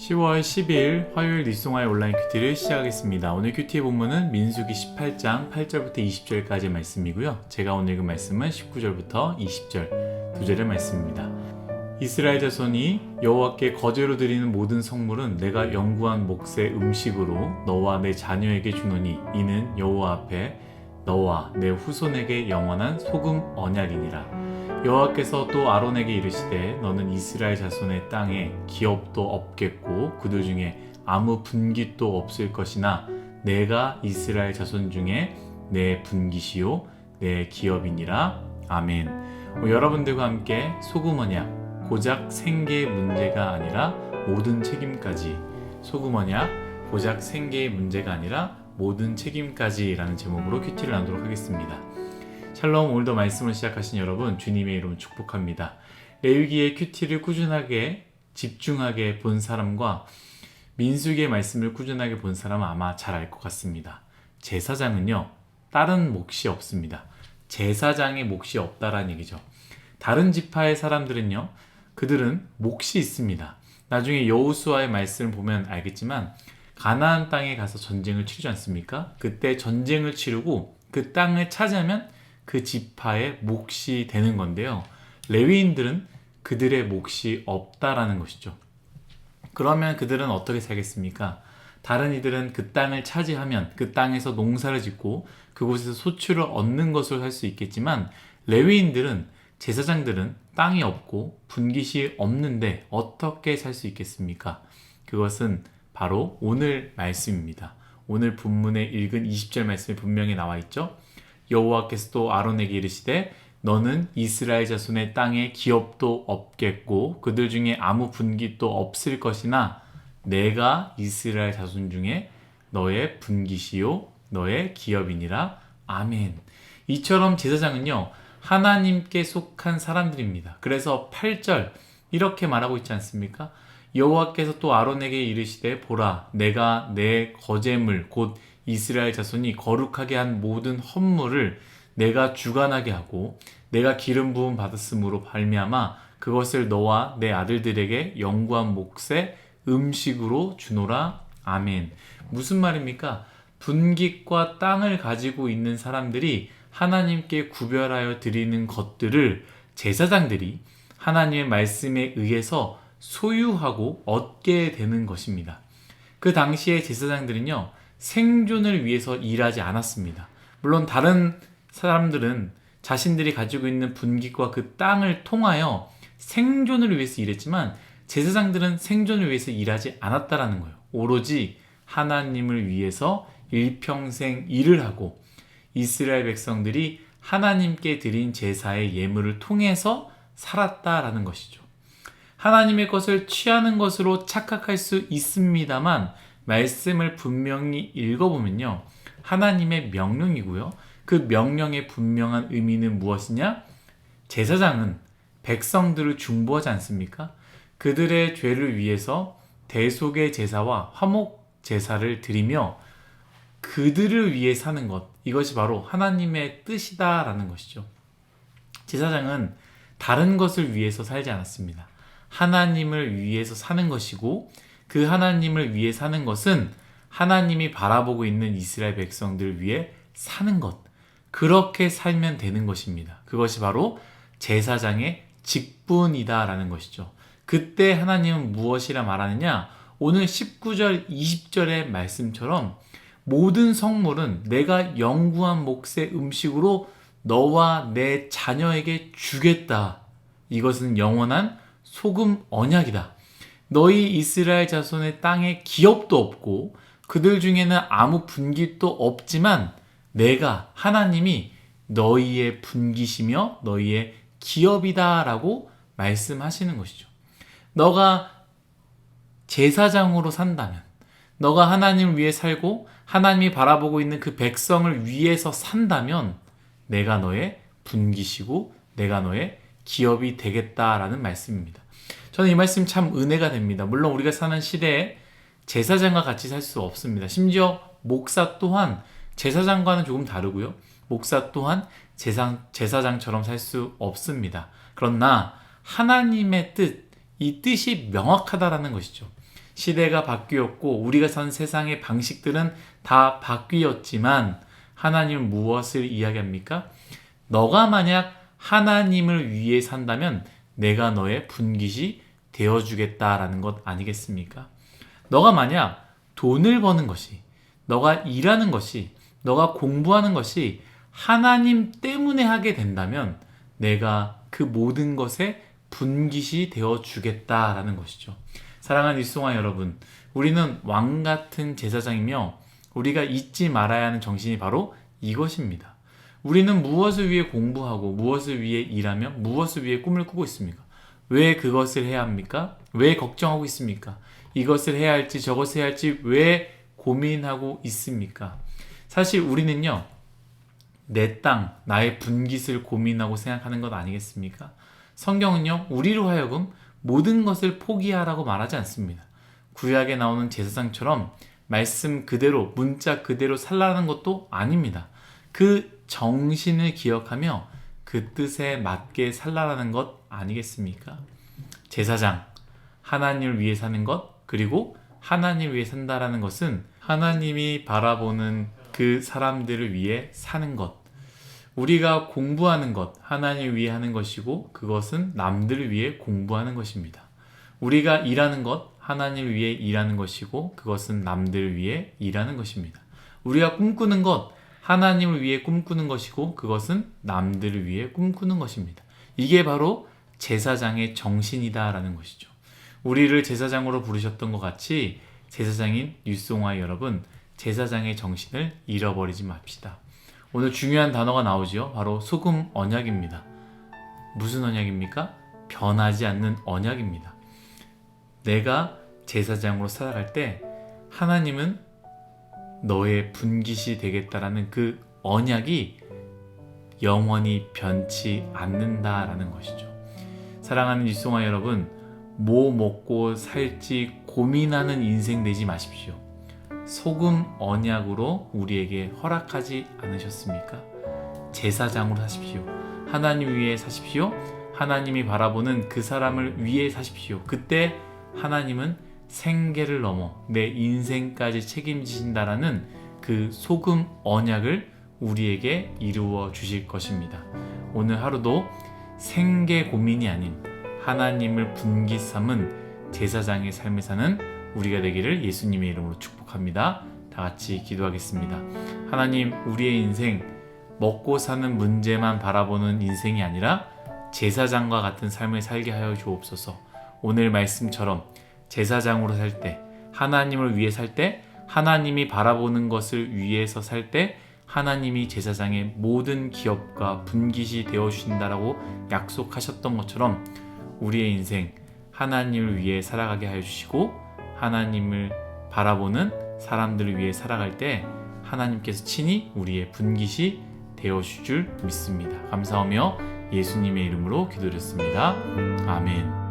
10월 10일 화요일 리송화의 온라인 큐티를 시작하겠습니다. 오늘 큐티의 본문은 민수기 18장 8절부터 20절까지의 말씀이고요. 제가 오늘 읽은 말씀은 19절부터 20절 두 절의 말씀입니다. 이스라엘 자손이 여호와께 거제로 드리는 모든 성물은 내가 영구한 몫의 음식으로 너와 내 자녀에게 주노니 이는 여호와 앞에 너와 내 후손에게 영원한 소금 언약이니라. 여호와께서 또 아론에게 이르시되 너는 이스라엘 자손의 땅에 기업도 없겠고 그들 중에 아무 분깃도 없을 것이나 내가 이스라엘 자손 중에 내 분깃이요 내 기업이니라. 아멘. 여러분들과 함께 소금 언약, 고작 생계의 문제가 아니라 모든 책임까지, 소금 언약, 고작 생계의 문제가 아니라 모든 책임까지 라는 제목으로 큐티를 나누도록 하겠습니다. 샬롬, 오늘도 말씀을 시작하신 여러분 주님의 이름으로 축복합니다. 레위기의 큐티를 꾸준하게 집중하게 본 사람과 민수기의 말씀을 꾸준하게 본 사람은 아마 잘 알 것 같습니다. 제사장은요 다른 몫이 없습니다. 제사장의 몫이 없다라는 얘기죠. 다른 지파의 사람들은요 그들은 몫이 있습니다. 나중에 여호수아의 말씀을 보면 알겠지만 가나안 땅에 가서 전쟁을 치르지 않습니까? 그때 전쟁을 치르고 그 땅을 차지하면 그 지파의 몫이 되는 건데요. 레위인들은 그들의 몫이 없다라는 것이죠. 그러면 그들은 어떻게 살겠습니까? 다른 이들은 그 땅을 차지하면 그 땅에서 농사를 짓고 그곳에서 소출을 얻는 것을 할 수 있겠지만 레위인들은, 제사장들은 땅이 없고 분깃이 없는데 어떻게 살 수 있겠습니까? 그것은 바로 오늘 말씀입니다. 오늘 본문에 읽은 20절 말씀에 분명히 나와 있죠. 여호와께서 또 아론에게 이르시되 너는 이스라엘 자손의 땅에 기업도 없겠고 그들 중에 아무 분깃도 없을 것이나 내가 이스라엘 자손 중에 너의 분깃이요 너의 기업이니라. 아멘. 이처럼 제사장은요 하나님께 속한 사람들입니다. 그래서 8절 이렇게 말하고 있지 않습니까? 여호와께서 또 아론에게 이르시되 보라 내가 내 거제물 곧 이스라엘 자손이 거룩하게 한 모든 헌물을 내가 주관하게 하고 내가 기름 부음 받았으므로 발미암아 그것을 너와 내 아들들에게 영구한 몫의 음식으로 주노라. 아멘. 무슨 말입니까? 분깃과 땅을 가지고 있는 사람들이 하나님께 구별하여 드리는 것들을 제사장들이 하나님의 말씀에 의해서 소유하고 얻게 되는 것입니다. 그 당시에 제사장들은요 생존을 위해서 일하지 않았습니다. 물론 다른 사람들은 자신들이 가지고 있는 분깃과 그 땅을 통하여 생존을 위해서 일했지만 제사장들은 생존을 위해서 일하지 않았다라는 거예요. 오로지 하나님을 위해서 일평생 일을 하고 이스라엘 백성들이 하나님께 드린 제사의 예물을 통해서 살았다라는 것이죠. 하나님의 것을 취하는 것으로 착각할 수 있습니다만 말씀을 분명히 읽어보면요 하나님의 명령이고요 그 명령의 분명한 의미는 무엇이냐? 제사장은 백성들을 중보하지 않습니까? 그들의 죄를 위해서 대속의 제사와 화목 제사를 드리며 그들을 위해 사는 것, 이것이 바로 하나님의 뜻이다라는 것이죠. 제사장은 다른 것을 위해서 살지 않았습니다. 하나님을 위해서 사는 것이고 그 하나님을 위해 사는 것은 하나님이 바라보고 있는 이스라엘 백성들을 위해 사는 것, 그렇게 살면 되는 것입니다. 그것이 바로 제사장의 직분이다라는 것이죠. 그때 하나님은 무엇이라 말하느냐? 오늘 19절 20절의 말씀처럼 모든 성물은 내가 영구한 몫의 음식으로 너와 내 자녀에게 주겠다. 이것은 영원한 소금 언약이다. 너희 이스라엘 자손의 땅에 기업도 없고 그들 중에는 아무 분깃도 없지만 내가 하나님이 너희의 분깃이며 너희의 기업이다 라고 말씀하시는 것이죠. 너가 제사장으로 산다면, 너가 하나님을 위해 살고 하나님이 바라보고 있는 그 백성을 위해서 산다면 내가 너의 분깃이고 내가 너의 기업이 되겠다라는 말씀입니다. 저는 이 말씀 참 은혜가 됩니다. 물론 우리가 사는 시대에 제사장과 같이 살 수 없습니다. 심지어 목사 또한 제사장과는 조금 다르고요. 목사 또한 제사장처럼 살 수 없습니다. 그러나 하나님의 뜻, 이 뜻이 명확하다라는 것이죠. 시대가 바뀌었고 우리가 산 세상의 방식들은 다 바뀌었지만 하나님은 무엇을 이야기합니까? 너가 만약 하나님을 위해 산다면 내가 너의 분깃이 되어주겠다라는 것 아니겠습니까? 너가 만약 돈을 버는 것이, 너가 일하는 것이, 너가 공부하는 것이 하나님 때문에 하게 된다면 내가 그 모든 것에 분깃이 되어주겠다라는 것이죠. 사랑하는 일송아 여러분, 우리는 왕같은 제사장이며 우리가 잊지 말아야 하는 정신이 바로 이것입니다. 우리는 무엇을 위해 공부하고 무엇을 위해 일하며 무엇을 위해 꿈을 꾸고 있습니까? 왜 그것을 해야 합니까? 왜 걱정하고 있습니까? 이것을 해야 할지 저것을 해야 할지 왜 고민하고 있습니까? 사실 우리는요, 내 땅, 나의 분깃을 고민하고 생각하는 것 아니겠습니까? 성경은요, 우리로 하여금 모든 것을 포기하라고 말하지 않습니다. 구약에 나오는 제사장처럼 말씀 그대로, 문자 그대로 살라는 것도 아닙니다. 그 정신을 기억하며 그 뜻에 맞게 살라는 것 아니겠습니까? 제사장, 하나님을 위해 사는 것, 그리고 하나님을 위해 산다라는 것은 하나님이 바라보는 그 사람들을 위해 사는 것. 우리가 공부하는 것, 하나님을 위해 하는 것이고 그것은 남들을 위해 공부하는 것입니다. 우리가 일하는 것, 하나님을 위해 일하는 것이고 그것은 남들을 위해 일하는 것입니다. 우리가 꿈꾸는 것, 하나님을 위해 꿈꾸는 것이고 그것은 남들을 위해 꿈꾸는 것입니다. 이게 바로 제사장의 정신이다라는 것이죠. 우리를 제사장으로 부르셨던 것 같이 제사장인 뉴송아 여러분, 제사장의 정신을 잃어버리지 맙시다. 오늘 중요한 단어가 나오죠. 바로 소금 언약입니다. 무슨 언약입니까? 변하지 않는 언약입니다. 내가 제사장으로 살아갈 때 하나님은 너의 분깃이 되겠다라는 그 언약이 영원히 변치 않는다라는 것이죠. 사랑하는 일송아 여러분, 뭐 먹고 살지 고민하는 인생 되지 마십시오. 소금 언약으로 우리에게 허락하지 않으셨습니까? 제사장으로 사십시오. 하나님 위해 사십시오. 하나님이 바라보는 그 사람을 위해 사십시오. 그때 하나님은 생계를 넘어 내 인생까지 책임지신다라는 그 소금 언약을 우리에게 이루어 주실 것입니다. 오늘 하루도 생계 고민이 아닌 하나님을 분깃 삼은 제사장의 삶을 사는 우리가 되기를 예수님의 이름으로 축복합니다. 다 같이 기도하겠습니다. 하나님, 우리의 인생 먹고 사는 문제만 바라보는 인생이 아니라 제사장과 같은 삶을 살게 하여 주옵소서. 오늘 말씀처럼 제사장으로 살 때, 하나님을 위해 살 때, 하나님이 바라보는 것을 위해서 살 때 하나님이 제사장의 모든 기업과 분깃이 되어주신다라고 약속하셨던 것처럼 우리의 인생 하나님을 위해 살아가게 하여 주시고 하나님을 바라보는 사람들을 위해 살아갈 때 하나님께서 친히 우리의 분깃이 되어주실 줄 믿습니다. 감사하며 예수님의 이름으로 기도드렸습니다. 아멘.